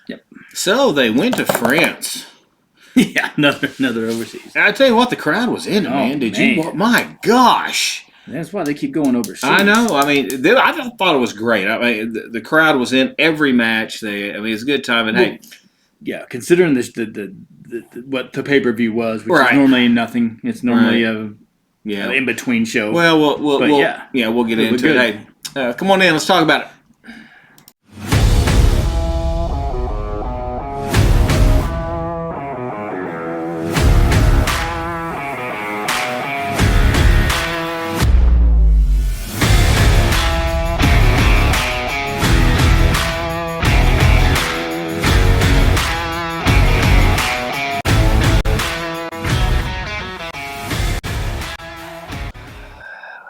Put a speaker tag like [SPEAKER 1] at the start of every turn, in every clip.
[SPEAKER 1] Yep.
[SPEAKER 2] So they went to France.
[SPEAKER 1] Yeah, another overseas.
[SPEAKER 2] I tell you what, the crowd was in it, man. Did you? My gosh.
[SPEAKER 1] That's why they keep going overseas.
[SPEAKER 2] I know. I mean, I thought it was great. I mean, the crowd was in every match. It's a good time. And hey,
[SPEAKER 1] yeah, considering this, what the pay-per-view was, which
[SPEAKER 2] right.
[SPEAKER 1] is normally nothing. It's normally an in-between show.
[SPEAKER 2] Well, we'll get into it. Hey, come on in. Let's talk about it.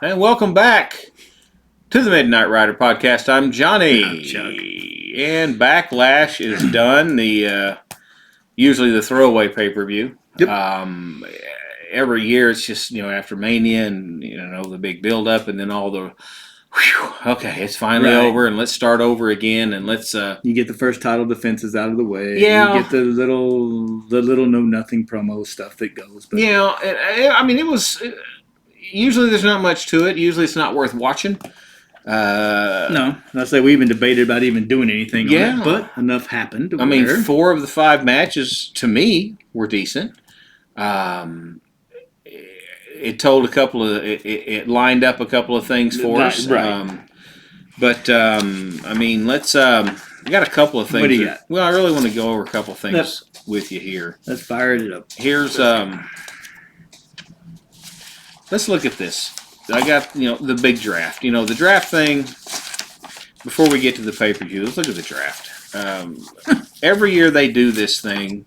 [SPEAKER 2] And welcome back to the Midnight Rider podcast. I'm Johnny.
[SPEAKER 1] I'm Chuck.
[SPEAKER 2] And Backlash is done. Usually the throwaway pay-per-view.
[SPEAKER 1] Yep.
[SPEAKER 2] Every year it's just, after Mania and, the big build-up and then all the, okay, it's finally over and let's start over again and let's...
[SPEAKER 1] you get the first title defenses out of the way.
[SPEAKER 2] Yeah.
[SPEAKER 1] You get the little know-nothing promo stuff that goes. But.
[SPEAKER 2] Yeah, I mean, it was... Usually there's not much to it. Usually it's not worth watching.
[SPEAKER 1] No. I say we even debated about even doing anything on it, but enough happened.
[SPEAKER 2] I mean, 4 of the 5 matches, to me, were decent. It told a couple of... It lined up a couple of things for us.
[SPEAKER 1] Right.
[SPEAKER 2] I mean, let's... we got a couple of things.
[SPEAKER 1] What do you got?
[SPEAKER 2] Well, I really want to go over a couple of things with you here.
[SPEAKER 1] Let's fire it up.
[SPEAKER 2] Here's... Let's look at this. I got, the big draft. The draft thing, before we get to the pay-per-view, let's look at the draft. Every year they do this thing,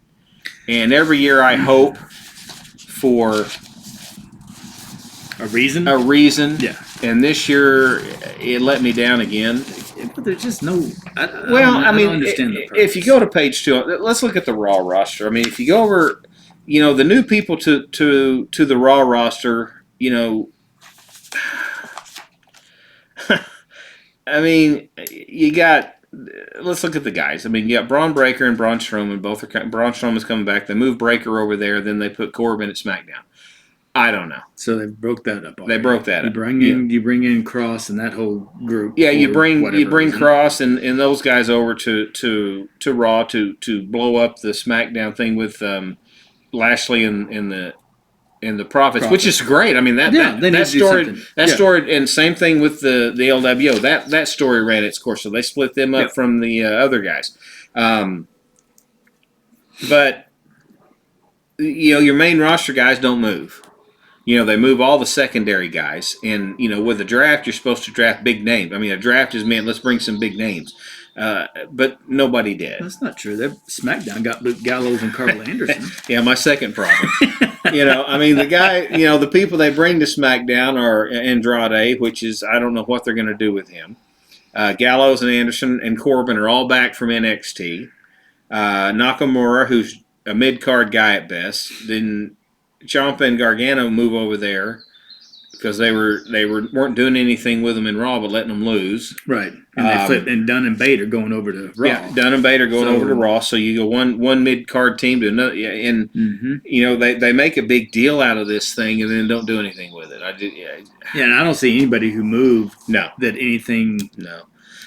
[SPEAKER 2] and every year I hope for...
[SPEAKER 1] A reason?
[SPEAKER 2] Yeah. And this year, it let me down again.
[SPEAKER 1] But there's just no... I
[SPEAKER 2] don't
[SPEAKER 1] understand the purpose.
[SPEAKER 2] If you go to page 2, let's look at the Raw roster. I mean, if you go over, the new people to the Raw roster... I mean, you got... Let's look at the guys. I mean, you got Braun Breaker and Braun Strowman. Braun Strowman's coming back. They moved Breaker over there. Then they put Corbin at SmackDown. I don't know.
[SPEAKER 1] So they broke that up.
[SPEAKER 2] They broke that up.
[SPEAKER 1] You bring in Cross and that whole group.
[SPEAKER 2] Yeah, you bring Cross and those guys over to Raw to blow up the SmackDown thing with Lashley and the Profits, which is great. I mean that story, and same thing with the LWO. That story ran its course, so they split them up from the other guys. But your main roster guys don't move. They move all the secondary guys, and with a draft, you're supposed to draft big names. I mean, a draft is meant let's bring some big names. But nobody did.
[SPEAKER 1] That's not true. SmackDown got Luke Gallows and Carl Anderson.
[SPEAKER 2] Yeah, my second problem. I mean, the guy, the people they bring to SmackDown are Andrade, which is, I don't know what they're going to do with him. Gallows and Anderson and Corbin are all back from NXT. Nakamura, who's a mid-card guy at best. Then Ciampa and Gargano move over there because they weren't doing anything with them in Raw, but letting them lose.
[SPEAKER 1] Right. And they flipped, and Dunn and Bader going over to Raw.
[SPEAKER 2] Yeah, Dunn and Bader going over to Raw. So you go one mid-card team to another. Yeah, and, they make a big deal out of this thing and then don't do anything with it.
[SPEAKER 1] And I don't see anybody who moved that anything...
[SPEAKER 2] No.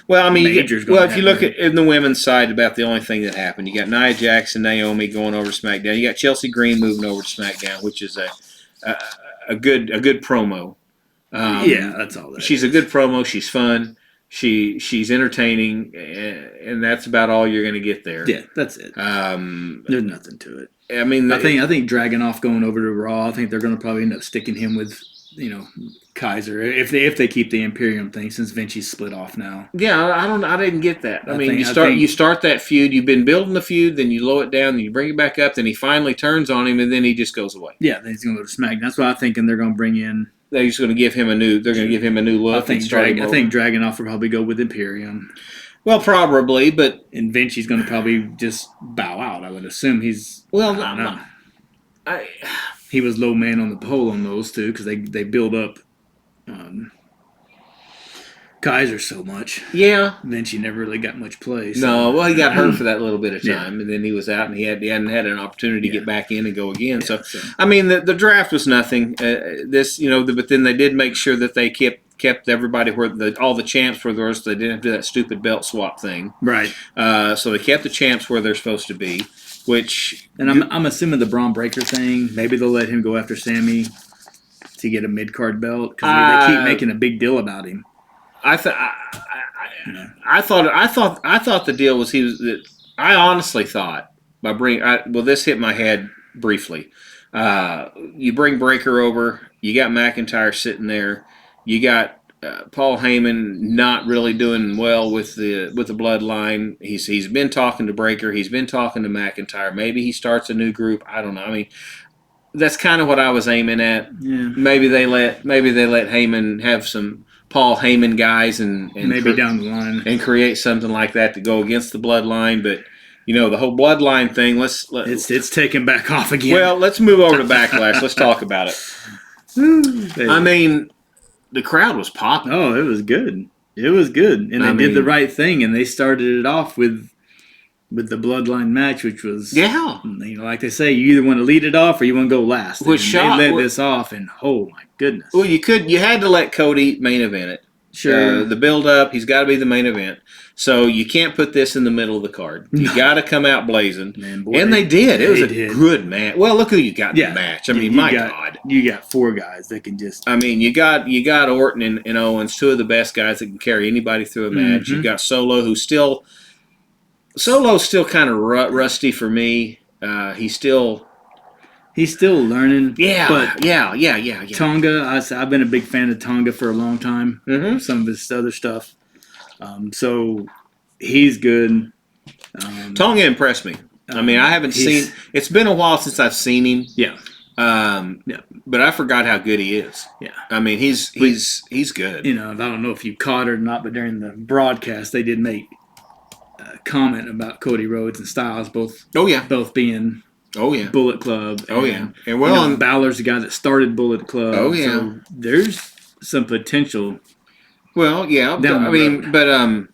[SPEAKER 2] Well, I mean, if you look at in the women's side, about the only thing that happened, you got Nia Jax and Naomi going over to SmackDown. You got Chelsea Green moving over to SmackDown, which is a good promo.
[SPEAKER 1] That's all.
[SPEAKER 2] She's a good promo. She's fun. She's entertaining, and that's about all you're going to get there.
[SPEAKER 1] Yeah, that's it. There's nothing to it.
[SPEAKER 2] I mean,
[SPEAKER 1] I think Dragunov going over to Raw. I think they're going to probably end up sticking him with Kaiser if they keep the Imperium thing, since Vinci's split off now.
[SPEAKER 2] Yeah, I didn't get that. You start that feud. You've been building the feud, then you low it down, then you bring it back up, then he finally turns on him, and then he just goes away.
[SPEAKER 1] Yeah, then he's going to go to SmackDown. That's what I'm thinking. They're going to bring in.
[SPEAKER 2] They're just going to give him a new. They're going to give him a new look.
[SPEAKER 1] I think Dragunov will probably go with Imperium.
[SPEAKER 2] Well, probably, but
[SPEAKER 1] and Vinci's going to probably just bow out. I would assume he's.
[SPEAKER 2] Well,
[SPEAKER 1] I don't know. He was low man on the pole on those two because they build up Kaiser so much.
[SPEAKER 2] Yeah.
[SPEAKER 1] Vinci never really got much play. So.
[SPEAKER 2] No, well, he got hurt for that little bit of time, and then he was out, and he hadn't had an opportunity to get back in and go again.
[SPEAKER 1] Yeah,
[SPEAKER 2] so, I mean, the draft was nothing. But then they did make sure that they kept everybody where all the champs were there, so they didn't do that stupid belt swap thing.
[SPEAKER 1] Right.
[SPEAKER 2] So they kept the champs where they're supposed to be,
[SPEAKER 1] And I'm assuming the Braun Breaker thing, maybe they'll let him go after Sammy to get a mid-card belt, because they keep making a big deal about him.
[SPEAKER 2] I thought the deal was I honestly thought this hit my head briefly. You bring Breaker over, you got McIntyre sitting there, you got Paul Heyman not really doing well with the bloodline. He's been talking to Breaker, he's been talking to McIntyre. Maybe he starts a new group. I don't know. I mean, that's kind of what I was aiming at.
[SPEAKER 1] Yeah.
[SPEAKER 2] Maybe they let Heyman have some Paul Heyman guys and
[SPEAKER 1] maybe down the line
[SPEAKER 2] and create something like that to go against the bloodline. But the whole bloodline thing.
[SPEAKER 1] It's taken back off again.
[SPEAKER 2] Well, let's move over to Backlash. Let's talk about it. I mean, the crowd was popping.
[SPEAKER 1] Oh, it was good. It was good, and they did the right thing, and they started it off with the bloodline match, which was like they say, you either want to lead it off or you want to go last. They led this off, and oh my goodness.
[SPEAKER 2] Well, you had to let Cody main event it.
[SPEAKER 1] Sure.
[SPEAKER 2] The build up, he's got to be the main event. So you can't put this in the middle of the card. You got to come out blazing. Man, boy, and they did. It was a good match. Well, look who you got in the match. I mean, God.
[SPEAKER 1] You got 4 guys that can just...
[SPEAKER 2] I mean, you got Orton and Owens, 2 of the best guys that can carry anybody through a match. You got Solo, Solo's still kind of rusty for me. He's still
[SPEAKER 1] learning.
[SPEAKER 2] Yeah,
[SPEAKER 1] but
[SPEAKER 2] yeah.
[SPEAKER 1] Tonga, I've been a big fan of Tonga for a long time.
[SPEAKER 2] Mm-hmm.
[SPEAKER 1] Some of his other stuff. So he's good.
[SPEAKER 2] Tonga impressed me. I mean, I haven't seen. It's been a while since I've seen him.
[SPEAKER 1] Yeah.
[SPEAKER 2] But I forgot how good he is.
[SPEAKER 1] Yeah.
[SPEAKER 2] I mean, he's good.
[SPEAKER 1] I don't know if you caught it or not, but during the broadcast, they did make a comment about Cody Rhodes and Styles both being Bullet Club.
[SPEAKER 2] And
[SPEAKER 1] Balor's the guy that started Bullet Club.
[SPEAKER 2] Oh yeah.
[SPEAKER 1] So there's some potential.
[SPEAKER 2] Well, yeah. The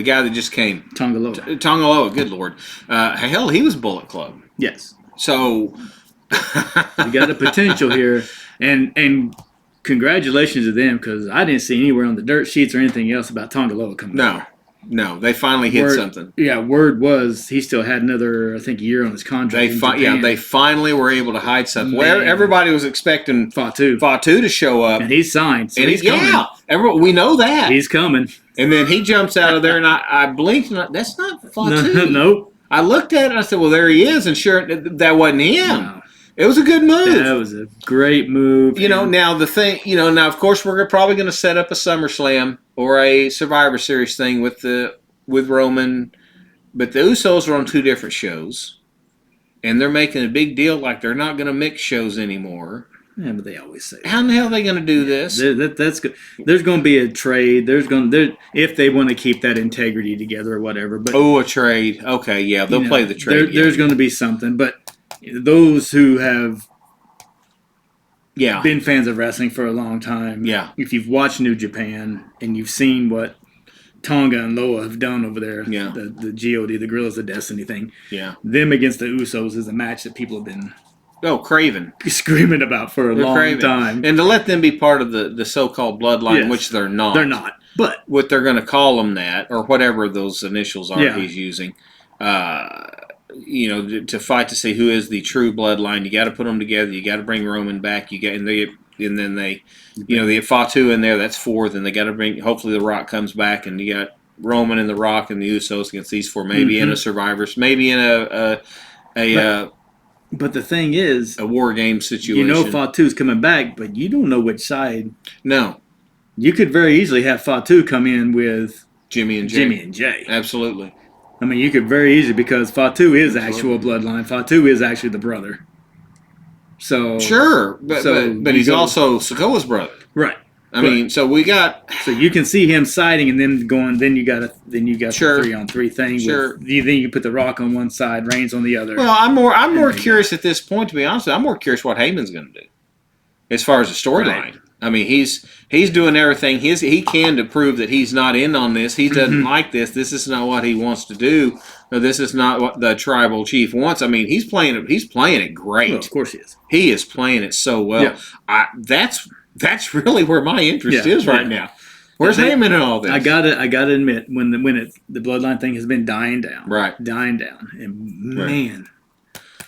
[SPEAKER 2] guy that just came,
[SPEAKER 1] Tonga
[SPEAKER 2] Loa, good Lord. Hell, he was Bullet Club.
[SPEAKER 1] Yes.
[SPEAKER 2] So
[SPEAKER 1] we got a potential here, and congratulations to them, because I didn't see anywhere on the dirt sheets or anything else about Tonga Loa coming back.
[SPEAKER 2] No, they finally hit something.
[SPEAKER 1] Yeah, word was he still had another, I think, year on his contract.
[SPEAKER 2] They finally were able to hide something. Where everybody was expecting Fatu to show up,
[SPEAKER 1] and he's signed, so
[SPEAKER 2] and
[SPEAKER 1] he's coming.
[SPEAKER 2] Yeah, we know that
[SPEAKER 1] he's coming.
[SPEAKER 2] And then he jumps out of there, and I blinked, and that's not Fatu.
[SPEAKER 1] Nope.
[SPEAKER 2] I looked at it, and I said, "Well, there he is," and sure, that wasn't him. No. It was a good move.
[SPEAKER 1] That was a great move.
[SPEAKER 2] Now the thing, now of course we're probably going to set up a SummerSlam or a Survivor Series thing with Roman, but the Usos are on 2 different shows, and they're making a big deal like they're not going to mix shows anymore.
[SPEAKER 1] Yeah, but they always say that.
[SPEAKER 2] How in the hell are they going to do this?
[SPEAKER 1] That's good. There's going to be a trade. If they want to keep that integrity together or whatever. But
[SPEAKER 2] a trade. Okay, yeah, they'll play the trade.
[SPEAKER 1] There's going to be something, but those who have been fans of wrestling for a long time, if you've watched New Japan and you've seen what Tonga and Loa have done over there, the GOD, the Gorillas of Destiny thing, them against the Usos is a match that people have been
[SPEAKER 2] craving,
[SPEAKER 1] screaming about for a long time.
[SPEAKER 2] And to let them be part of the so-called bloodline, which they're not.
[SPEAKER 1] They're not. But
[SPEAKER 2] what they're going to call them that, or whatever those initials are he's using, to fight to see who is the true bloodline. You got to put them together. You got to bring Roman back. And then they have Fatu in there. That's 4. Then they got to bring. Hopefully, The Rock comes back, and you got Roman and The Rock and the Usos against these 4. Maybe in a Survivors. Maybe in a
[SPEAKER 1] But the thing is,
[SPEAKER 2] a war game situation.
[SPEAKER 1] Fatu's coming back, but you don't know which side.
[SPEAKER 2] No.
[SPEAKER 1] You could very easily have Fatu come in with
[SPEAKER 2] Jimmy and Jay. Absolutely.
[SPEAKER 1] I mean, you could very easily, because Fatu is actual bloodline. Fatu is actually the brother. So
[SPEAKER 2] sure, but he's also Sikoa's brother.
[SPEAKER 1] Right.
[SPEAKER 2] I mean, so we got.
[SPEAKER 1] So you can see him siding and then going. Then you got the 3-on-3 thing.
[SPEAKER 2] Sure.
[SPEAKER 1] Then you put the Rock on one side, Reigns on the other.
[SPEAKER 2] Well, I'm more curious at this point. To be honest, I'm more curious what Heyman's going to do as far as the storyline. Right. I mean, he's doing everything he can to prove that he's not in on this. He doesn't like this. This is not what he wants to do. No, this is not what the tribal chief wants. I mean, he's playing it great.
[SPEAKER 1] Well, of course he is.
[SPEAKER 2] He is playing it so well. Yeah. That's really where my interest is right now. Where's Heyman in all this?
[SPEAKER 1] I gotta admit, when the bloodline thing has been dying down, and man,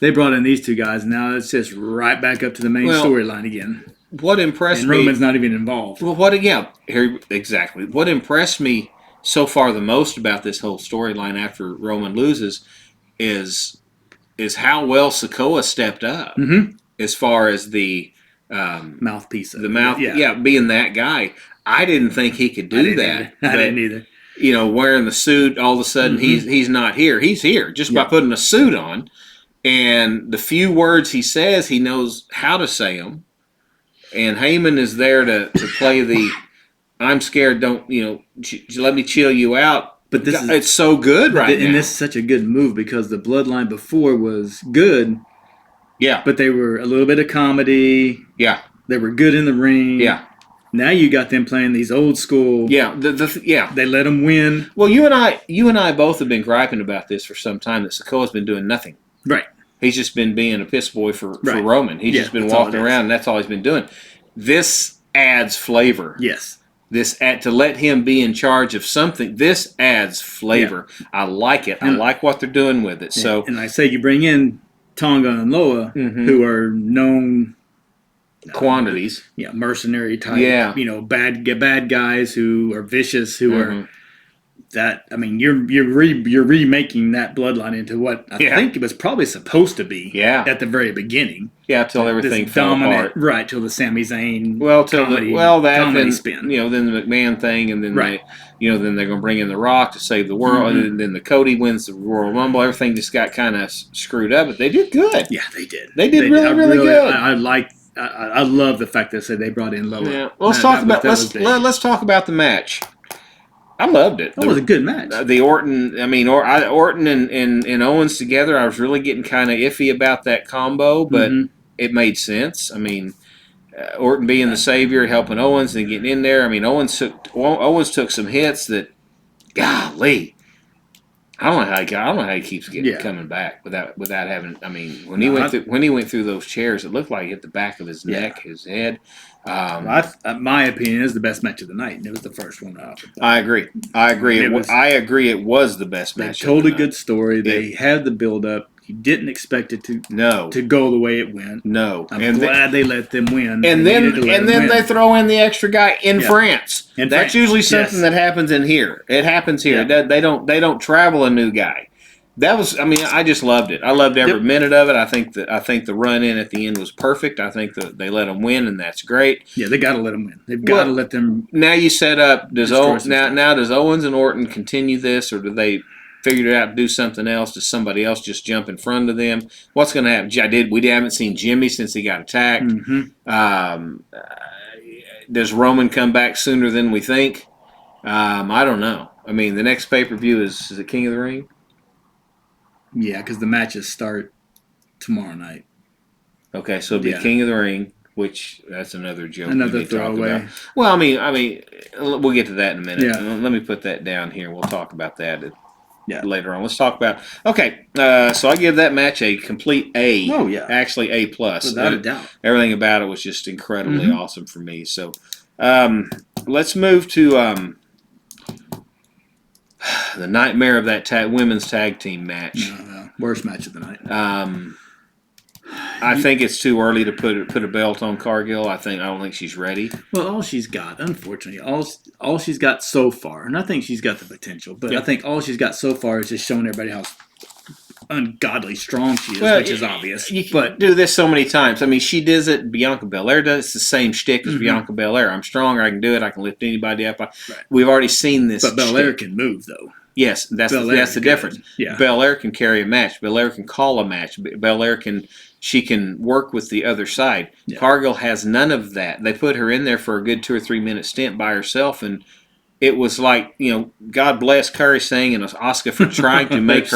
[SPEAKER 1] they brought in these two guys. Now it's just right back up to the main storyline again.
[SPEAKER 2] What impressed me?
[SPEAKER 1] And Roman's not even involved.
[SPEAKER 2] Well, exactly. What impressed me so far the most about this whole storyline after Roman loses is how well Sikoa stepped up as far as the
[SPEAKER 1] mouthpiece.
[SPEAKER 2] Being that guy. I didn't think he could do that.
[SPEAKER 1] I didn't either.
[SPEAKER 2] You know, wearing the suit, all of a sudden he's not here. He's here just by putting a suit on, and the few words he says, he knows how to say them. And Heyman is there to play the I'm scared, don't, let me chill you out. But it's so good now.
[SPEAKER 1] And this is such a good move because the bloodline before was good.
[SPEAKER 2] Yeah.
[SPEAKER 1] But they were a little bit of comedy.
[SPEAKER 2] Yeah.
[SPEAKER 1] They were good in the ring.
[SPEAKER 2] Yeah.
[SPEAKER 1] Now you got them playing these old school.
[SPEAKER 2] Yeah.
[SPEAKER 1] They let them win.
[SPEAKER 2] Well, you and I both have been griping about this for some time that Sikoa's been doing nothing.
[SPEAKER 1] Right.
[SPEAKER 2] He's just been being a piss boy for Roman. He's just been walking around, and that's all he's been doing. This adds flavor.
[SPEAKER 1] Yes.
[SPEAKER 2] To let him be in charge of something, this adds flavor. Yeah. I like it. I like what they're doing with it. So,
[SPEAKER 1] and I say you bring in Tonga and Loa, who are known
[SPEAKER 2] quantities.
[SPEAKER 1] Mercenary type. Bad guys who are vicious, who are. That you're remaking that bloodline into what I think it was probably supposed to be. At the very beginning.
[SPEAKER 2] Till everything fell apart.
[SPEAKER 1] Right, till the Sami Zayn.
[SPEAKER 2] Comedy
[SPEAKER 1] spin.
[SPEAKER 2] Then the McMahon thing, and then then they're going to bring in The Rock to save the world, and then the Cody wins the Royal Rumble. Everything just got kind of screwed up, but they did good.
[SPEAKER 1] Yeah, they did.
[SPEAKER 2] They did really good.
[SPEAKER 1] I love the fact that they brought in Loa.
[SPEAKER 2] Yeah. Well, let's talk about the match. I loved it.
[SPEAKER 1] It was a good match.
[SPEAKER 2] The Orton and Owens together, I was really getting kind of iffy about that combo, but it made sense. Orton being the savior, helping Owens and getting in there. Owens took some hits that, golly, I don't know how he keeps coming back without having. When he went through those chairs, it looked like it hit the back of his neck, his head.
[SPEAKER 1] My opinion is the best match of the night, and it was the first one out.
[SPEAKER 2] I agree. I agree. It was the best match.
[SPEAKER 1] They told a good story. They had the build up. You didn't expect it to go the way it went.
[SPEAKER 2] No,
[SPEAKER 1] I'm glad they let them win.
[SPEAKER 2] And then they throw in the extra guy in France. And that's usually something that happens in here. It happens here. Yeah. They don't travel a new guy. That was. I just loved it. I loved every minute of it. I think the run in at the end was perfect. I think that they let them win, and that's great.
[SPEAKER 1] Yeah, they got to let them win. They've got to let them.
[SPEAKER 2] Now you set up. Does Owens and Orton continue this, or do they figure it out to do something else? Does somebody else just jump in front of them? What's going to happen? We haven't seen Jimmy since he got attacked. Does Roman come back sooner than we think? I don't know. The next pay-per-view is it King of the Ring?
[SPEAKER 1] Yeah, because the matches start tomorrow night.
[SPEAKER 2] Okay, so it'll be King of the Ring, which that's another joke.
[SPEAKER 1] Another throwaway.
[SPEAKER 2] Well, we'll get to that in a minute. Yeah. Let me put that down here. We'll talk about that later on. Let's talk about. Okay, so I give that match a complete A.
[SPEAKER 1] Oh yeah,
[SPEAKER 2] actually A+.
[SPEAKER 1] Without a doubt.
[SPEAKER 2] Everything about it was just incredibly awesome for me. So, let's move to the nightmare of that women's tag team match.
[SPEAKER 1] No. Worst match of the night.
[SPEAKER 2] I think it's too early to put a belt on Cargill. I don't think she's ready.
[SPEAKER 1] Well, all she's got, unfortunately, all she's got so far, and I think she's got the potential, but I think all she's got so far is just showing everybody how ungodly strong she is, which is obvious.
[SPEAKER 2] You can do this so many times. She does it. Bianca Belair does the same shtick as Bianca Belair. I'm stronger. I can do it. I can lift anybody up. We've already seen this.
[SPEAKER 1] But Belair can move, though.
[SPEAKER 2] Yes, that's the difference. Yeah. Belair can carry a match. Belair can call a match. Belair can she can work with the other side. Yeah. Cargill has none of that. They put her in there for a good 2 or 3 minute stint by herself, and it was like, God bless Kairisane and Asuka for trying to make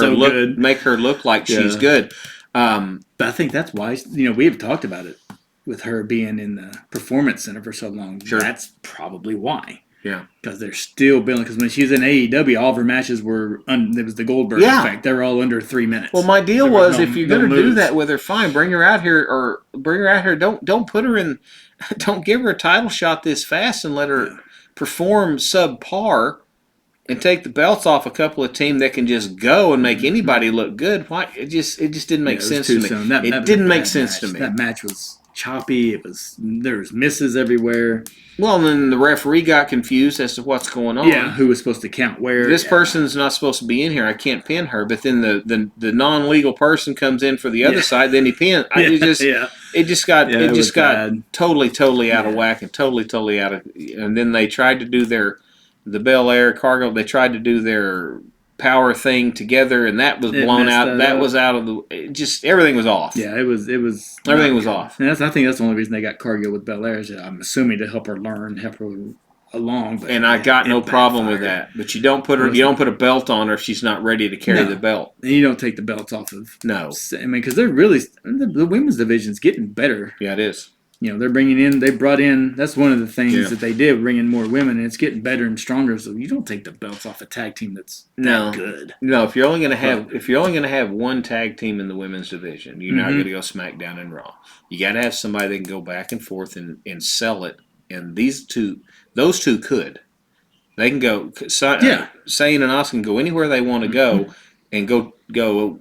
[SPEAKER 2] her look like she's good.
[SPEAKER 1] But I think that's why we have talked about it with her being in the Performance Center for so long. Sure. That's probably why.
[SPEAKER 2] Yeah,
[SPEAKER 1] because they're still building. Because when she was in AEW, all of her matches were there was the Goldberg effect. They were all under 3 minutes.
[SPEAKER 2] Well, my deal was if you're going to do that with her, fine, bring her out here or bring her out here. Don't put her in. Don't give her a title shot this fast and let her perform subpar and take the belts off a couple of teams that can just go and make anybody look good. Why it just didn't make sense to me. It didn't make sense to me.
[SPEAKER 1] That match was choppy. There was misses everywhere.
[SPEAKER 2] Well, and then the referee got confused as to what's going on.
[SPEAKER 1] Yeah, who was supposed to count where?
[SPEAKER 2] This person's not supposed to be in here. I can't pin her. But then the non-legal person comes in for the other side. Then he pins. It just got totally out of whack and totally out of. And then they tried to do the Bel Air Cargill. They tried to do their power thing together, and that was blown out. That was out of the. Everything was off.
[SPEAKER 1] Yeah, it was.
[SPEAKER 2] Everything was off.
[SPEAKER 1] And I think that's the only reason they got Cargill with Bel Air. I'm assuming to help her learn, help her along.
[SPEAKER 2] But I got no problem with that. But you don't put a belt on her if she's not ready to carry the belt.
[SPEAKER 1] And you don't take the belts off of.
[SPEAKER 2] No.
[SPEAKER 1] I mean, because they're really the women's division's getting better.
[SPEAKER 2] Yeah, it is.
[SPEAKER 1] They brought in, that's one of the things that they did, bring in more women, and it's getting better and stronger, so you don't take the belts off a tag team that's that good.
[SPEAKER 2] No, if you're only going to have one tag team in the women's division, you're not going to go SmackDown and Raw. You got to have somebody that can go back and forth and sell it, and those two could. They can go, Sane and Asuka can go anywhere they want to go and go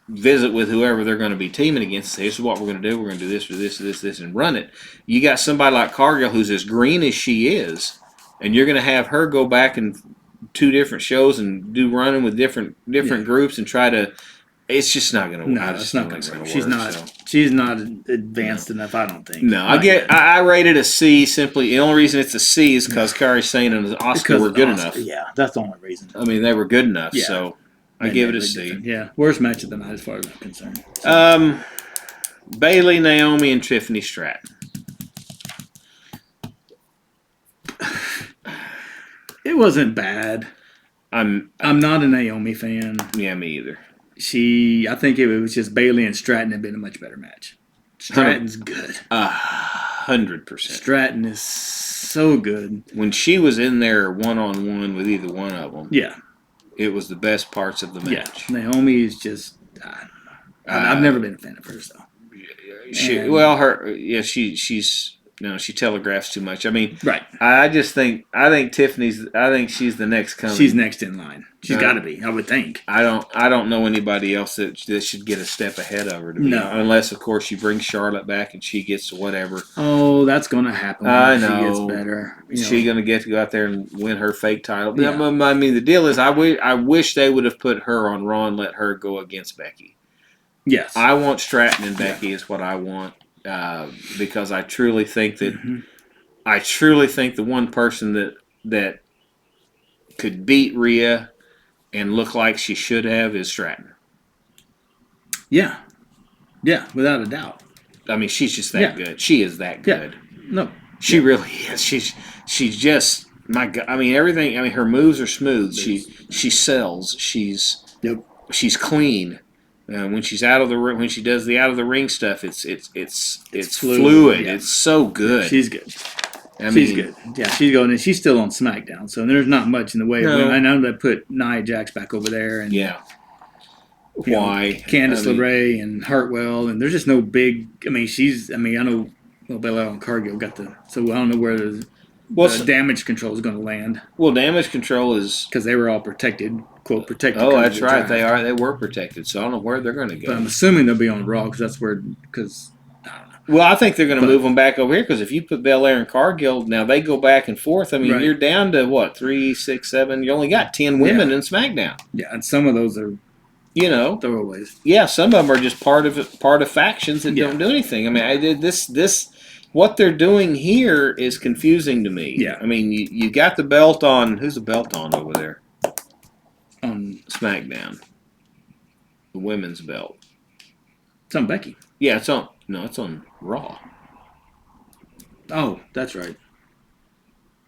[SPEAKER 2] visit with whoever they're going to be teaming against. Say, this is what we're going to do. We're going to do this or this or this, and run it. You got somebody like Cargill who's as green as she is, and you're going to have her go back and 2 different shows and do running with different groups and try to. It's just not going to work.
[SPEAKER 1] No, it's not going to work. She's not advanced enough, I don't think.
[SPEAKER 2] No, I rated a C simply. The only reason it's a C is because Kairisane and Asuka were good enough.
[SPEAKER 1] Yeah, that's the only reason.
[SPEAKER 2] I mean, they were good enough, so. I give it a C.
[SPEAKER 1] Different. Yeah, worst match of the night as far as I'm concerned.
[SPEAKER 2] So. Bayley, Naomi, and Tiffany Stratton.
[SPEAKER 1] It wasn't bad.
[SPEAKER 2] I'm
[SPEAKER 1] not a Naomi fan.
[SPEAKER 2] Yeah, me either.
[SPEAKER 1] I think it was just Bayley and Stratton had been a much better match. Stratton's good.
[SPEAKER 2] 100%.
[SPEAKER 1] Stratton is so good.
[SPEAKER 2] When she was in there one-on-one with either one of them.
[SPEAKER 1] Yeah.
[SPEAKER 2] It was the best parts of the match.
[SPEAKER 1] Yeah, Naomi is just. I've never been a fan of hers though. She telegraphs too much. I mean, right.
[SPEAKER 2] I think Tiffany's. I think she's the next coming.
[SPEAKER 1] She's next in line. She's got to be. I would think.
[SPEAKER 2] I don't know anybody else that should get a step ahead of her. Unless of course she brings Charlotte back and she gets whatever.
[SPEAKER 1] Oh, that's going to happen.
[SPEAKER 2] I know.
[SPEAKER 1] She gets better.
[SPEAKER 2] She's going to get to go out there and win her fake title. Yeah. I mean, the deal is, I wish they would have put her on Raw and let her go against Becky.
[SPEAKER 1] Yes.
[SPEAKER 2] I want Stratton and Becky is what I want. Because I truly think that the one person that could beat Rhea and look like she should have is Stratton.
[SPEAKER 1] Yeah, without a doubt.
[SPEAKER 2] I mean, she's just that good. She is that good.
[SPEAKER 1] Yeah. No,
[SPEAKER 2] she really is. She's just my God. I mean, everything. I mean, her moves are smooth. She sells. She's clean. When she's when she does the out of the ring stuff, it's fluid. Yeah. It's so good.
[SPEAKER 1] She's good. She's good. Yeah, she's going, and she's still on SmackDown, so there's not much in the way.
[SPEAKER 2] No.
[SPEAKER 1] I know they put Nia Jax back over there, and
[SPEAKER 2] why
[SPEAKER 1] Candice LeRae and Hartwell, and there's just no big. I mean, I know Bella and Cargill got so I don't know where the damage control is going to land.
[SPEAKER 2] Well, damage control is
[SPEAKER 1] because they were all protected. Quote protected.
[SPEAKER 2] Oh, that's right. They are. They were protected. So I don't know where they're going to go.
[SPEAKER 1] But I'm assuming they'll be on Raw because that's where. Because I don't know.
[SPEAKER 2] Well, I think they're going to move them back over here because if you put Belair and Cargill, now they go back and forth. I mean, you're down to what 3, 6, 7. You only got 10 women in SmackDown.
[SPEAKER 1] Yeah, and some of those are, throwaways.
[SPEAKER 2] Yeah, some of them are just part of factions that don't do anything. I mean, I did this. What they're doing here is confusing to me.
[SPEAKER 1] Yeah.
[SPEAKER 2] I mean, you got the belt on. Who's the belt on over there?
[SPEAKER 1] On
[SPEAKER 2] SmackDown. The women's belt.
[SPEAKER 1] It's on Becky.
[SPEAKER 2] Yeah, it's on Raw.
[SPEAKER 1] Oh, that's right.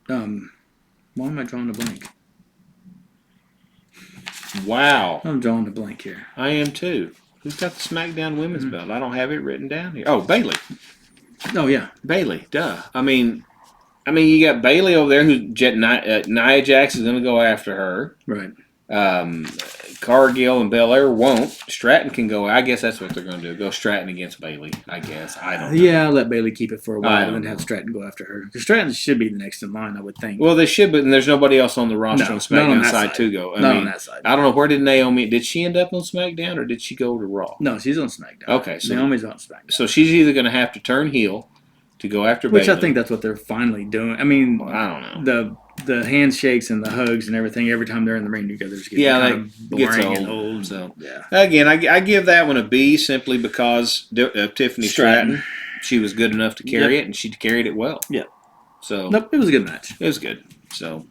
[SPEAKER 1] Why am I drawing a blank?
[SPEAKER 2] Wow.
[SPEAKER 1] I'm drawing a blank here.
[SPEAKER 2] I am too. Who's got the SmackDown Women's belt? I don't have it written down here. Oh, Bayley.
[SPEAKER 1] Oh, yeah.
[SPEAKER 2] Bayley, duh. I mean, you got Bayley over there who Nia Jax is going to go after her.
[SPEAKER 1] Right.
[SPEAKER 2] Cargill and Belair won't. Stratton can go. I guess that's what they're going to do. Go Stratton against Bayley, I guess. I don't know.
[SPEAKER 1] Yeah, let Bayley keep it for a while and then have Stratton go after her. Because Stratton should be the next in line, I would think.
[SPEAKER 2] Well, they should, but there's nobody else on the roster on SmackDown side to go.
[SPEAKER 1] Not on that side.
[SPEAKER 2] I don't know. Where did Naomi... Did she end up on SmackDown or did she go to Raw?
[SPEAKER 1] No, she's on SmackDown.
[SPEAKER 2] Okay. So
[SPEAKER 1] Naomi's on SmackDown.
[SPEAKER 2] So she's either going to have to turn heel to go after Bayley.
[SPEAKER 1] Which I think that's what they're finally doing. I mean,
[SPEAKER 2] I don't know.
[SPEAKER 1] The handshakes and the hugs and everything every time they're in the ring together is getting kind of boring and old.
[SPEAKER 2] So again, I give that one a B simply because Tiffany Stratton, she was good enough to carry it and she carried it well.
[SPEAKER 1] Yeah.
[SPEAKER 2] So
[SPEAKER 1] nope, it was a good match.
[SPEAKER 2] It was good. So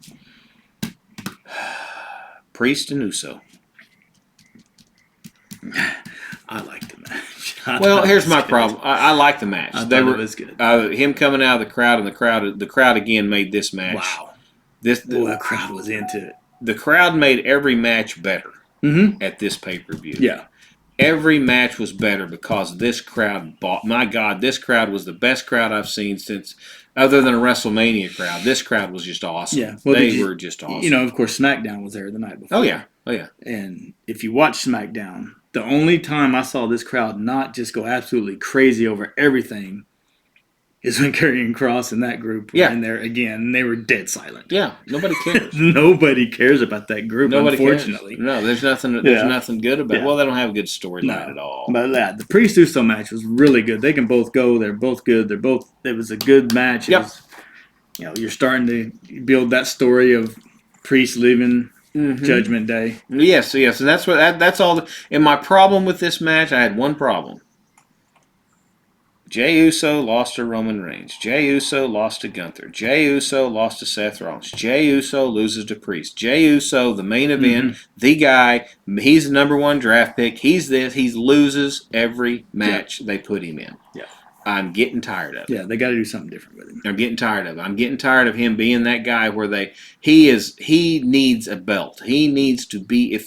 [SPEAKER 2] Priest and Uso.
[SPEAKER 1] I liked the match.
[SPEAKER 2] Well, here's my problem. I like the match.
[SPEAKER 1] I thought it was good.
[SPEAKER 2] Him coming out of the crowd and the crowd again made this match.
[SPEAKER 1] Wow.
[SPEAKER 2] The
[SPEAKER 1] crowd was into it.
[SPEAKER 2] The crowd made every match better at this pay-per-view.
[SPEAKER 1] Yeah.
[SPEAKER 2] Every match was better because this crowd bought. My God, this crowd was the best crowd I've seen since, other than a WrestleMania crowd. This crowd was just awesome.
[SPEAKER 1] Yeah. Well,
[SPEAKER 2] they were just awesome.
[SPEAKER 1] You know, of course, SmackDown was there the night before.
[SPEAKER 2] Oh, yeah.
[SPEAKER 1] And if you watch SmackDown, the only time I saw this crowd not just go absolutely crazy over everything is when Karrion Kross and that group were in there again, and they were dead silent.
[SPEAKER 2] Yeah, nobody cares.
[SPEAKER 1] Nobody cares about that group, unfortunately.
[SPEAKER 2] Cares. No, there's nothing good about it. Well, they don't have a good storyline at all.
[SPEAKER 1] But the Priest Uso match was really good. They can both go. They're both good. It was a good match. It was, you're starting to build that story of Priest leaving Judgment Day.
[SPEAKER 2] Yes, and that's all. And my problem with this match, I had one problem. Jey Uso lost to Roman Reigns. Jey Uso lost to Gunther. Jey Uso lost to Seth Rollins. Jey Uso loses to Priest. Jey Uso, the main event, the guy, he's the number one draft pick. He's this. He loses every match they put him in.
[SPEAKER 1] Yeah.
[SPEAKER 2] I'm getting tired of it.
[SPEAKER 1] Yeah, they got to do something different with him.
[SPEAKER 2] I'm getting tired of it. I'm getting tired of him being that guy where he needs a belt. He needs to be, if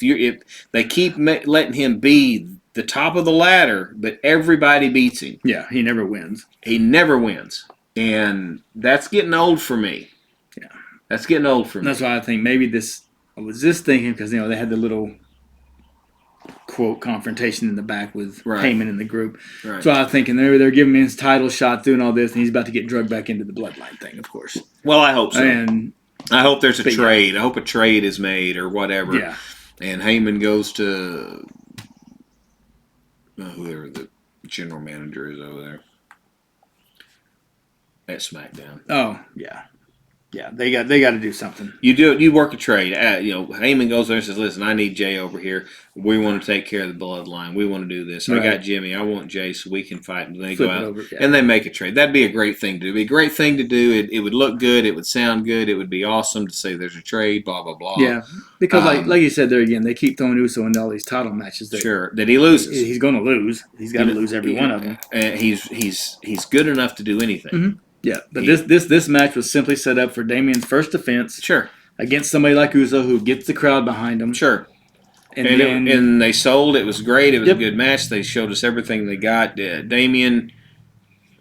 [SPEAKER 2] they keep letting him be the top of the ladder, but everybody beats him.
[SPEAKER 1] Yeah, he never wins.
[SPEAKER 2] And that's getting old for me.
[SPEAKER 1] Yeah.
[SPEAKER 2] That's getting old for me.
[SPEAKER 1] That's why I think maybe I was just thinking, because, they had the little quote confrontation in the back with Heyman in the group.
[SPEAKER 2] Right.
[SPEAKER 1] So I was thinking they're giving him his title shot, doing all this, and he's about to get drugged back into the bloodline thing, of course.
[SPEAKER 2] Well, I hope so.
[SPEAKER 1] And
[SPEAKER 2] I hope there's a trade. I hope a trade is made or whatever.
[SPEAKER 1] Yeah.
[SPEAKER 2] And Heyman goes to whoever the general manager is over there at SmackDown.
[SPEAKER 1] Oh, yeah. Yeah, they got to do something.
[SPEAKER 2] You work a trade. Heyman goes there and says, "Listen, I need Jay over here. We want to take care of the bloodline. We want to do this. Right. I got Jimmy. I want Jay so we can fight." And they go out and they make a trade. That'd be a great thing to do. It'd be a great thing to do. It would look good. It would sound good. It would be awesome to say there's a trade. Blah blah blah.
[SPEAKER 1] Yeah, because like you said there again, they keep throwing Uso into all these title matches.
[SPEAKER 2] That he loses.
[SPEAKER 1] He's going to lose. He's got to lose every one of them.
[SPEAKER 2] And he's good enough to do anything.
[SPEAKER 1] Mm-hmm. Yeah, but this match was simply set up for Damian's first defense.
[SPEAKER 2] Sure.
[SPEAKER 1] Against somebody like Uso who gets the crowd behind him.
[SPEAKER 2] Sure. And they sold. It was great. It was a good match. They showed us everything they got. Damian,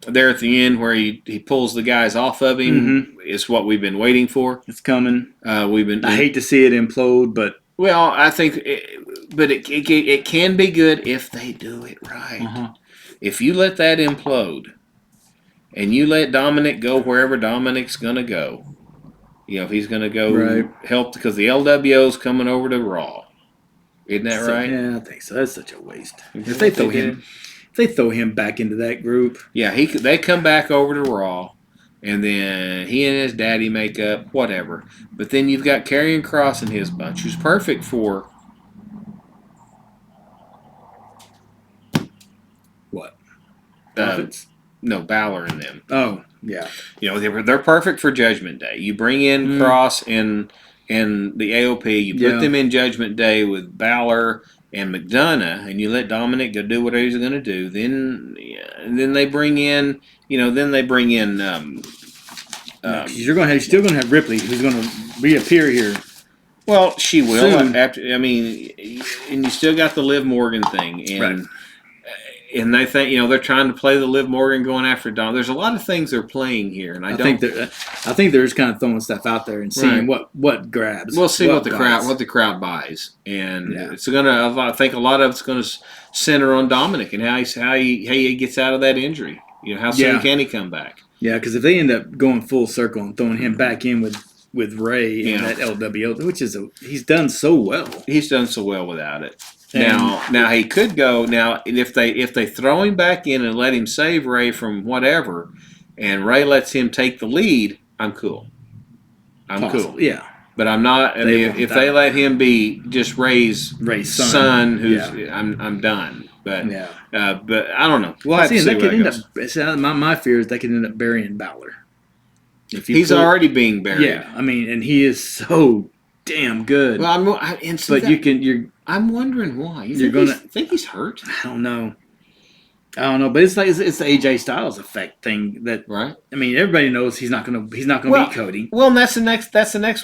[SPEAKER 2] there at the end where he pulls the guys off of him is what we've been waiting for.
[SPEAKER 1] It's coming.
[SPEAKER 2] I
[SPEAKER 1] hate to see it implode, but...
[SPEAKER 2] Well, I think... it can be good if they do it right. Uh-huh. If you let that implode... And you let Dominic go wherever Dominic's going to go. He's going to go help because the LWO's coming over to Raw. Isn't that right?
[SPEAKER 1] Yeah, I think so. That's such a waste. If they throw him back into that group.
[SPEAKER 2] Yeah, they come back over to Raw, and then he and his daddy make up, whatever. But then you've got Karrion Kross and his bunch, who's perfect for...
[SPEAKER 1] What?
[SPEAKER 2] No, Balor and them.
[SPEAKER 1] Oh, yeah.
[SPEAKER 2] They're perfect for Judgment Day. You bring in Cross and the AOP. You put them in Judgment Day with Balor and McDonough, and you let Dominic go do whatever he's going to do, then they bring in, you're
[SPEAKER 1] still going to have Ripley, who's going to reappear here.
[SPEAKER 2] Well, she will.
[SPEAKER 1] Soon.
[SPEAKER 2] And you still got the Liv Morgan thing, and and they think they're trying to play the Liv Morgan going after Dom. There's a lot of things they're playing here, and I think
[SPEAKER 1] they're just kind of throwing stuff out there and seeing what grabs.
[SPEAKER 2] We'll see what the crowd buys, and it's gonna. I think a lot of it's going to center on Dominic and how he gets out of that injury. How soon can he come back?
[SPEAKER 1] Yeah, because if they end up going full circle and throwing him back in with Ray and that LWO, which is he's done so well.
[SPEAKER 2] He's done so well without it. Now he could go. Now if they throw him back in and let him save Ray from whatever, and Ray lets him take the lead, I'm cool. I'm cool.
[SPEAKER 1] Yeah,
[SPEAKER 2] but I'm not. If they let him be just Ray's son, who's I'm done. But but I don't know. We'll have to see where it goes.
[SPEAKER 1] My fear is they could end up burying Balor.
[SPEAKER 2] He's already being buried.
[SPEAKER 1] Yeah, and he is so damn good.
[SPEAKER 2] Well, I'm wondering why.
[SPEAKER 1] You
[SPEAKER 2] think he's hurt?
[SPEAKER 1] I don't know, but it's the AJ Styles effect thing that.
[SPEAKER 2] Right.
[SPEAKER 1] Everybody knows he's not gonna beat Cody.
[SPEAKER 2] Well, and that's the next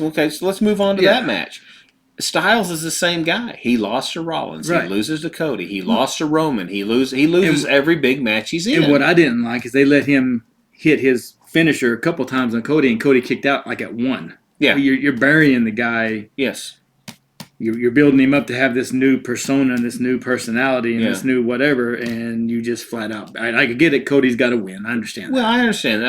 [SPEAKER 2] one. Okay, so let's move on to that match. Styles is the same guy. He lost to Rollins. Right. He loses to Cody. He lost to Roman. He loses every big match he's in.
[SPEAKER 1] And what I didn't like is they let him hit his finisher a couple times on Cody, and Cody kicked out like at one.
[SPEAKER 2] Yeah,
[SPEAKER 1] you're burying the guy.
[SPEAKER 2] Yes,
[SPEAKER 1] you're building him up to have this new persona, and this new personality, and this new whatever, and you just flat out. I could get it. Cody's got to win. I understand.
[SPEAKER 2] Well, I understand.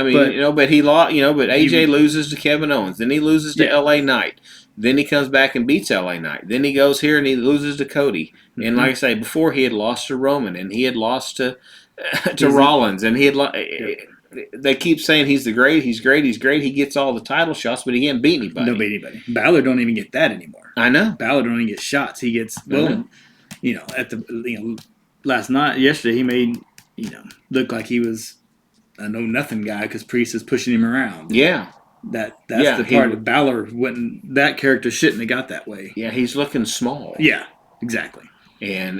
[SPEAKER 2] But he lost. But AJ loses to Kevin Owens. Then he loses to LA Knight. Then he comes back and beats LA Knight. Then he goes here and he loses to Cody. Mm-hmm. And like I say, before he had lost to Roman, and he had lost to Rollins, and he had. They keep saying he's great. He gets all the title shots, but he can't beat anybody.
[SPEAKER 1] No beat anybody. Balor don't even get that anymore.
[SPEAKER 2] I know.
[SPEAKER 1] Balor don't even get shots. He gets yesterday he made look like he was a know nothing guy because Priest is pushing him around.
[SPEAKER 2] Yeah.
[SPEAKER 1] That's the part of Balor that character shouldn't have got that way.
[SPEAKER 2] Yeah, he's looking small.
[SPEAKER 1] Yeah, exactly.
[SPEAKER 2] And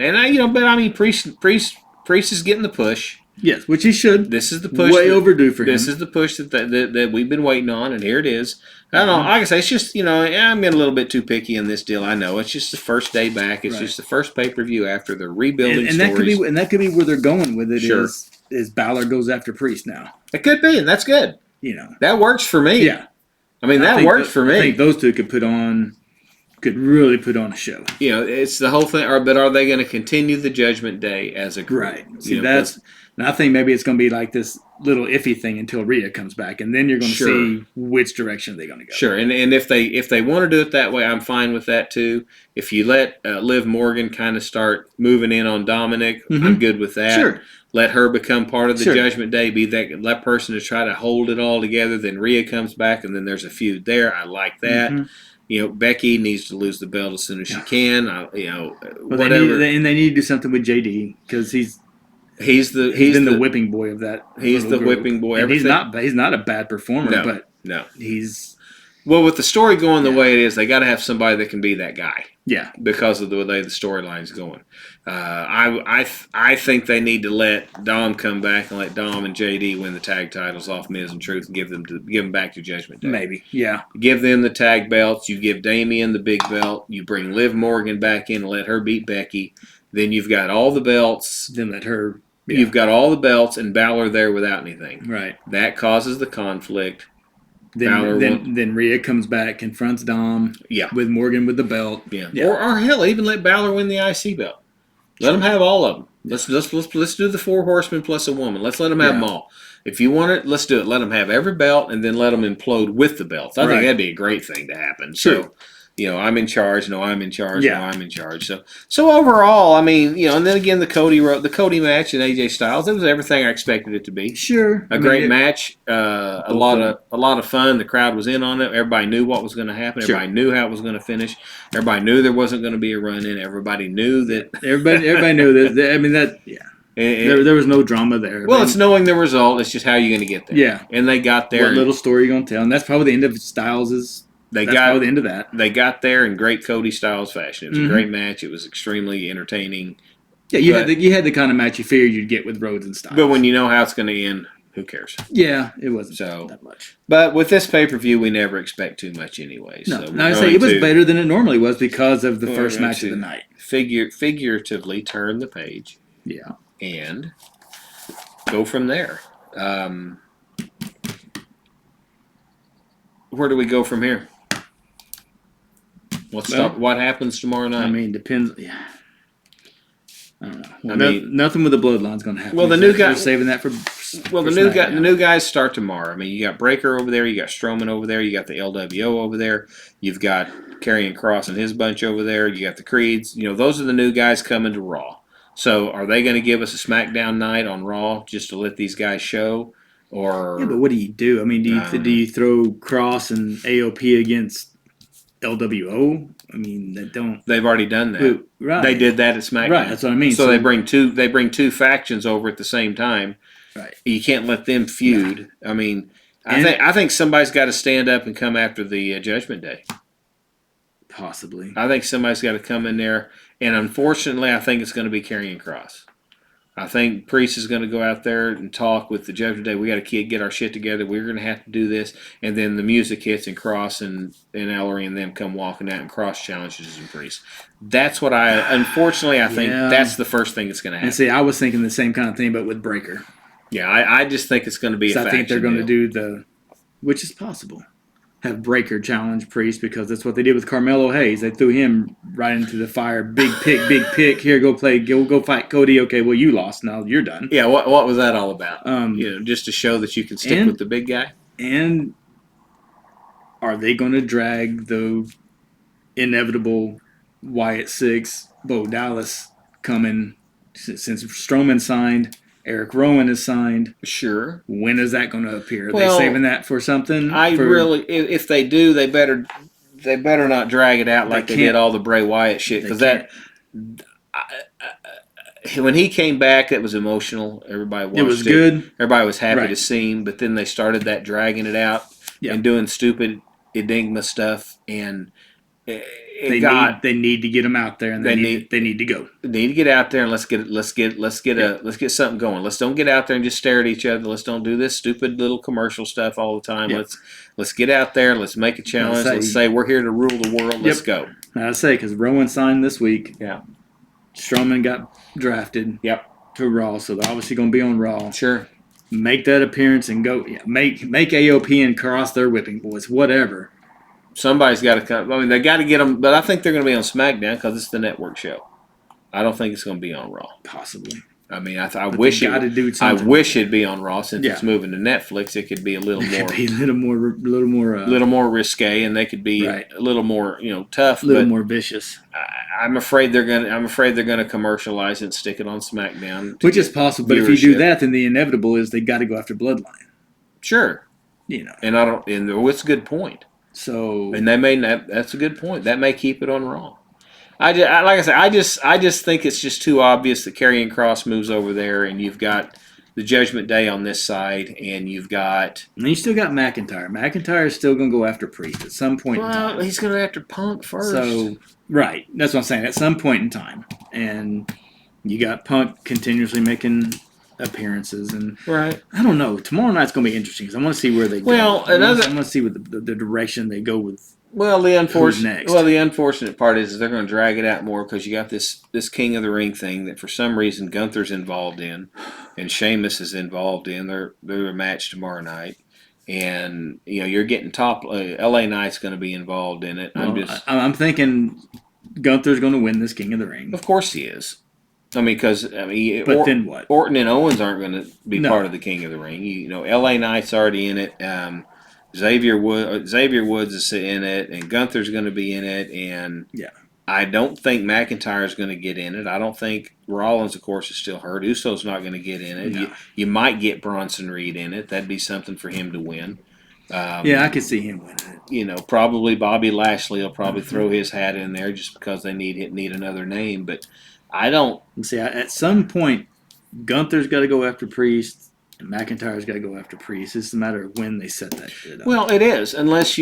[SPEAKER 2] Priest is getting the push.
[SPEAKER 1] Yes, which he should.
[SPEAKER 2] This is the push.
[SPEAKER 1] Way overdue for him.
[SPEAKER 2] This is the push that we've been waiting on, and here it is. I don't know. Like I say, it's just, I'm getting a little bit too picky in this deal. I know. It's just the first day back. It's just the first pay-per-view after the rebuilding
[SPEAKER 1] and
[SPEAKER 2] stories.
[SPEAKER 1] That could be where they're going with it. Sure. Is Balor goes after Priest now.
[SPEAKER 2] It could be, and that's good. That works for me.
[SPEAKER 1] Yeah.
[SPEAKER 2] That works for me.
[SPEAKER 1] I think those two could really put on a show.
[SPEAKER 2] It's the whole thing. But are they going to continue the Judgment Day as a group?
[SPEAKER 1] Right. See, and I think maybe it's going to be like this little iffy thing until Rhea comes back, and then you're going to see which direction they're going to go.
[SPEAKER 2] Sure, and if they want to do it that way, I'm fine with that too. If you let Liv Morgan kind of start moving in on Dominic, I'm good with that.
[SPEAKER 1] Sure.
[SPEAKER 2] Let her become part of the Judgment Day, be that person to try to hold it all together. Then Rhea comes back, and then there's a feud there. I like that. Becky needs to lose the belt as soon as she can. Whatever.
[SPEAKER 1] They need to do something with JD because he's been the whipping boy of that.
[SPEAKER 2] He's the whipping boy.
[SPEAKER 1] And he's not a bad performer, but
[SPEAKER 2] he's with the story going the way it is, they got to have somebody that can be that guy.
[SPEAKER 1] Yeah,
[SPEAKER 2] because of the way the storyline's going. I think they need to let Dom come back and let Dom and JD win the tag titles off Miz and Truth and give them back to Judgment Day.
[SPEAKER 1] Maybe, yeah.
[SPEAKER 2] Give them the tag belts. You give Damian the big belt. You bring Liv Morgan back in and let her beat Becky. Then you've got all the belts.
[SPEAKER 1] Then let her.
[SPEAKER 2] Yeah. You've got all the belts and Balor there without anything.
[SPEAKER 1] Right.
[SPEAKER 2] That causes the conflict.
[SPEAKER 1] Then Rhea comes back, confronts Dom.
[SPEAKER 2] Yeah.
[SPEAKER 1] With Morgan with the belt.
[SPEAKER 2] Yeah. Or hell, even let Balor win the IC belt. Let them have all of them. Let's do the 4 horsemen plus a woman. Let's let them have them all. If you want it, let's do it. Let them have every belt and then let them implode with the belts. I think that'd be a great thing to happen.
[SPEAKER 1] Sure.
[SPEAKER 2] So, I'm in charge. No, I'm in charge. Yeah. No, I'm in charge. So overall, and then again, the Cody match and AJ Styles, it was everything I expected it to be.
[SPEAKER 1] Sure.
[SPEAKER 2] A great match. A lot of fun. The crowd was in on it. Everybody knew what was going to happen. Sure. Everybody knew how it was going to finish. Everybody knew there wasn't going to be a run in. Everybody knew that.
[SPEAKER 1] Everybody knew that. There was no drama there.
[SPEAKER 2] Well, it's knowing the result. It's just how you're going to get there.
[SPEAKER 1] Yeah.
[SPEAKER 2] And they got there.
[SPEAKER 1] What little story you're going to tell. And that's probably the end of Styles' That's probably the end of that.
[SPEAKER 2] They got there in great Cody Styles fashion. It was a great match. It was extremely entertaining.
[SPEAKER 1] Yeah, you had the kind of match you figured you'd get with Rhodes and Styles.
[SPEAKER 2] But when you know how it's going to end, who cares?
[SPEAKER 1] Yeah, it wasn't that much.
[SPEAKER 2] But with this pay-per-view, we never expect too much anyway.
[SPEAKER 1] No, I say it was better than it normally was because of the first match of the night.
[SPEAKER 2] Figuratively turn the page.
[SPEAKER 1] Yeah.
[SPEAKER 2] And go from there. Where do we go from here? What happens tomorrow night?
[SPEAKER 1] I mean, depends. Yeah. I don't know. Nothing with the Bloodline's going to happen.
[SPEAKER 2] Well, the new guy.
[SPEAKER 1] We're saving that for.
[SPEAKER 2] Well, the new guys start tomorrow. I mean, you got Breakker over there, you got Strowman over there, you got the LWO over there, you've got Karrion Kross and his bunch over there, you got the Creeds. Those are the new guys coming to Raw. So, are they going to give us a SmackDown night on Raw just to let these guys show? Or
[SPEAKER 1] yeah, but what do you do? I mean, do you throw Cross and AOP against LWO? I mean,
[SPEAKER 2] They've already done that.
[SPEAKER 1] Right.
[SPEAKER 2] They did that at SmackDown.
[SPEAKER 1] Right, that's what I mean.
[SPEAKER 2] So they bring two factions over at the same time.
[SPEAKER 1] Right.
[SPEAKER 2] You can't let them feud. Yeah. I mean, I think somebody's got to stand up and come after the Judgment Day.
[SPEAKER 1] Possibly.
[SPEAKER 2] I think somebody's got to come in there, and unfortunately, I think it's going to be Karrion Kross. I think Priest is going to go out there and talk with the Judgment Day. We got to get our shit together. We're going to have to do this. And then the music hits, and Cross and Ellery and them come walking out, and Cross challenges and Priest. That's what unfortunately, I think that's the first thing that's going to happen.
[SPEAKER 1] And see, I was thinking the same kind of thing, but with Breakker.
[SPEAKER 2] Yeah, I just think it's going to be a faction.
[SPEAKER 1] I think they're going to do which is possible. Have Breakker challenge Priest because that's what they did with Carmelo Hayes. They threw him right into the fire. Big pick. Here, go fight Cody. Okay, well you lost. Now you're done.
[SPEAKER 2] Yeah, what was that all about? Just to show that you can stick with the big guy.
[SPEAKER 1] And are they going to drag the inevitable Wyatt Six, Bo Dallas coming since Strowman signed? Eric Rowan is signed.
[SPEAKER 2] Sure.
[SPEAKER 1] When is that going to appear? Are they saving that for something?
[SPEAKER 2] If they do, they better not drag it out like they did all the Bray Wyatt shit. Because when he came back, it was emotional. Everybody watched it.
[SPEAKER 1] It was good.
[SPEAKER 2] Everybody was happy to see him. But then they started that dragging it out and doing stupid enigma stuff. And they
[SPEAKER 1] need to get him out there, and they need to go.
[SPEAKER 2] They need to get out there and let's get something going. Let's don't get out there and just stare at each other. Let's don't do this stupid little commercial stuff all the time.
[SPEAKER 1] Yep.
[SPEAKER 2] Let's get out there. Let's make a challenge. Let's say we're here to rule the world. Let's go.
[SPEAKER 1] I say because Rowan signed this week.
[SPEAKER 2] Yeah.
[SPEAKER 1] Strowman got drafted.
[SPEAKER 2] Yep.
[SPEAKER 1] To Raw, so they're obviously going to be on Raw.
[SPEAKER 2] Sure.
[SPEAKER 1] Make that appearance and go. Yeah, make AOP and Cross their whipping boys. Whatever.
[SPEAKER 2] Somebody's got to come. I mean, they got to get them, but I think they're going to be on SmackDown because it's the network show. I don't think it's going to be on Raw.
[SPEAKER 1] Possibly.
[SPEAKER 2] I mean, I wish it'd be on Raw since it's moving to Netflix. It could be a little more risque, and they could be a little more tough,
[SPEAKER 1] a little more vicious.
[SPEAKER 2] I'm afraid they're gonna commercialize it and stick it on SmackDown,
[SPEAKER 1] which is possible. But if you do that, then the inevitable is they got to go after Bloodline.
[SPEAKER 2] Sure. And I don't. And it's a good point.
[SPEAKER 1] So,
[SPEAKER 2] and that's a good point. That may keep it on Raw. Like I said, I just think it's just too obvious that Karrion Kross moves over there, and you've got the Judgment Day on this side, and you've got.
[SPEAKER 1] And you still got McIntyre. McIntyre is still going to go after Priest at some point in time.
[SPEAKER 2] He's going to go after Punk first.
[SPEAKER 1] So, right. That's what I'm saying. At some point in time. And you got Punk continuously making appearances, and
[SPEAKER 2] right.
[SPEAKER 1] I don't know. Tomorrow night's going to be interesting because I want to see where they go.
[SPEAKER 2] Well,
[SPEAKER 1] I want to see what the direction they go with.
[SPEAKER 2] Well, the unfortunate part is they're going to drag it out more because you got this King of the Ring thing that for some reason Gunther's involved in, and Sheamus is involved in. They're a match tomorrow night, and you're getting top. LA Knight's going to be involved in it.
[SPEAKER 1] I'm thinking Gunther's going to win this King of the Ring.
[SPEAKER 2] Of course he is. I mean,
[SPEAKER 1] but then what?
[SPEAKER 2] Orton and Owens aren't going to be part of the King of the Ring. LA Knight's already in it. Xavier Woods is in it, and Gunther's going to be in it. And I don't think McIntyre's going to get in it. I don't think Rollins, of course, is still hurt. Uso's not going to get in it.
[SPEAKER 1] No.
[SPEAKER 2] You might get Bronson Reed in it. That'd be something for him to win.
[SPEAKER 1] I could see him winning it.
[SPEAKER 2] Probably Bobby Lashley will probably throw his hat in there just because they need another name, but. I don't
[SPEAKER 1] see. At some point, Gunther's got to go after Priest, and McIntyre's got to go after Priest. It's a matter of when they set that shit up.
[SPEAKER 2] Well, it is, unless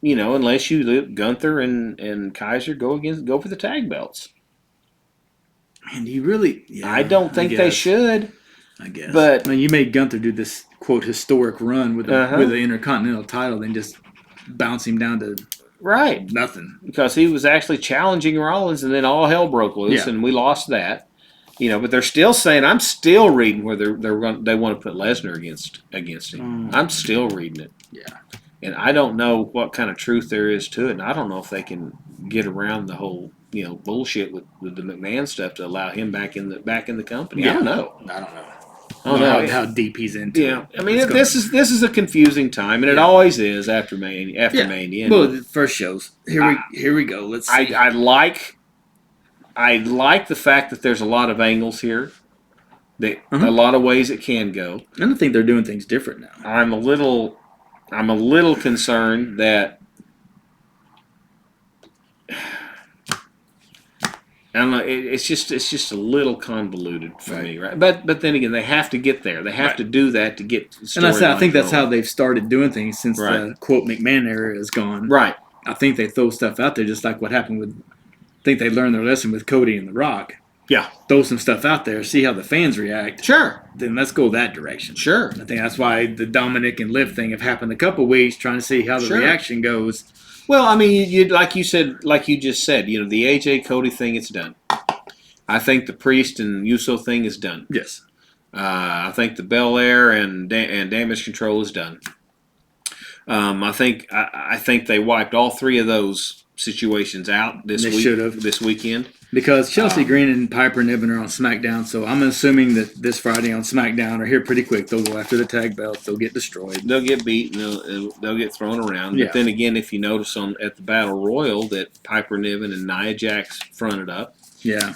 [SPEAKER 2] unless you let Gunther and Kaiser go for the tag belts.
[SPEAKER 1] And he really, yeah,
[SPEAKER 2] I don't think they should.
[SPEAKER 1] I guess,
[SPEAKER 2] but
[SPEAKER 1] you made Gunther do this quote historic run with the Intercontinental title, then just bounce him down to nothing,
[SPEAKER 2] because he was actually challenging Rollins, and then all hell broke loose, and we lost that. But they're still saying, I'm still reading where they want to put Lesnar against him. I'm still reading it.
[SPEAKER 1] Yeah.
[SPEAKER 2] And I don't know what kind of truth there is to it, and I don't know if they can get around the whole bullshit with the McMahon stuff to allow him back in the company.
[SPEAKER 1] Yeah.
[SPEAKER 2] I don't know.
[SPEAKER 1] I don't know how deep he's into.
[SPEAKER 2] Yeah, I mean this is a confusing time, and it always is after Mania.
[SPEAKER 1] Well, the first shows. Here we go. Let's see.
[SPEAKER 2] I like the fact that there's a lot of angles here. A lot of ways it can go.
[SPEAKER 1] I don't think they're doing things different now.
[SPEAKER 2] I'm a little concerned that I don't know. It's just a little convoluted for me, right? But then again, they have to get there. They have to do that to get.
[SPEAKER 1] And I think that's how they've started doing things since the quote McMahon era is gone.
[SPEAKER 2] Right.
[SPEAKER 1] I think they throw stuff out there just like what happened with. I think they learned their lesson with Cody and The Rock.
[SPEAKER 2] Yeah.
[SPEAKER 1] Throw some stuff out there, see how the fans react.
[SPEAKER 2] Sure.
[SPEAKER 1] Then let's go that direction.
[SPEAKER 2] Sure.
[SPEAKER 1] I think that's why the Dominic and Liv thing have happened a couple weeks, trying to see how the reaction goes.
[SPEAKER 2] Well, I mean, like you just said, the AJ Cody thing, it's done. I think the Priest and Uso thing is done.
[SPEAKER 1] Yes.
[SPEAKER 2] I think the Belair and Damage Control is done. I think they wiped all three of those situations out this weekend.
[SPEAKER 1] Because Chelsea Green and Piper Niven are on SmackDown, so I'm assuming that this Friday on SmackDown are here pretty quick. They'll go after the tag belts. They'll get destroyed.
[SPEAKER 2] They'll get beat. And they'll get thrown around.
[SPEAKER 1] Yeah.
[SPEAKER 2] But then again, if you notice at the Battle Royal that Piper Niven and Nia Jax fronted up,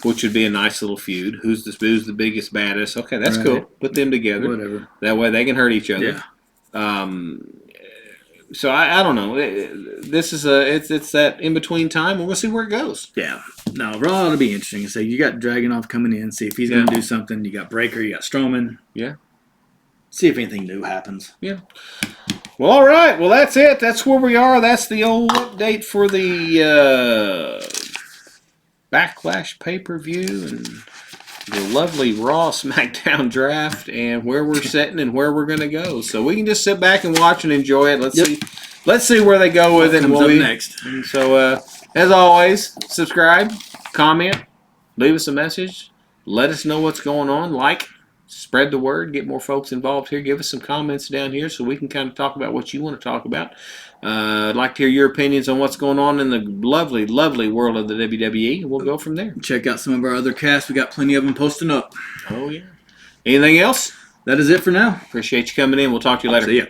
[SPEAKER 2] which would be a nice little feud. Who's the biggest baddest? Okay, that's cool. Put them together.
[SPEAKER 1] Whatever.
[SPEAKER 2] That way they can hurt each other.
[SPEAKER 1] Yeah.
[SPEAKER 2] So I don't know. This is it's that in between time, and we'll see where it goes.
[SPEAKER 1] Yeah. No, Raw ought to be interesting. So you got Dragunov coming in, see if he's going to do something. You got Breaker, you got Strowman.
[SPEAKER 2] Yeah.
[SPEAKER 1] See if anything new happens.
[SPEAKER 2] Yeah. Well, all right. Well, that's it. That's where we are. That's the old update for the Backlash pay-per-view and the lovely Raw SmackDown draft and where we're sitting and where we're going to go. So we can just sit back and watch and enjoy it. Let's see where they go with it.
[SPEAKER 1] Comes up next.
[SPEAKER 2] And so, as always, subscribe, comment, leave us a message. Let us know what's going on. Spread the word, get more folks involved here. Give us some comments down here so we can kind of talk about what you want to talk about. I'd like to hear your opinions on what's going on in the lovely, lovely world of the WWE, and we'll go from there.
[SPEAKER 1] Check out some of our other casts. We got plenty of them posting up.
[SPEAKER 2] Oh, yeah. Anything else?
[SPEAKER 1] That is it for now.
[SPEAKER 2] Appreciate you coming in. We'll talk to you later.
[SPEAKER 1] See ya.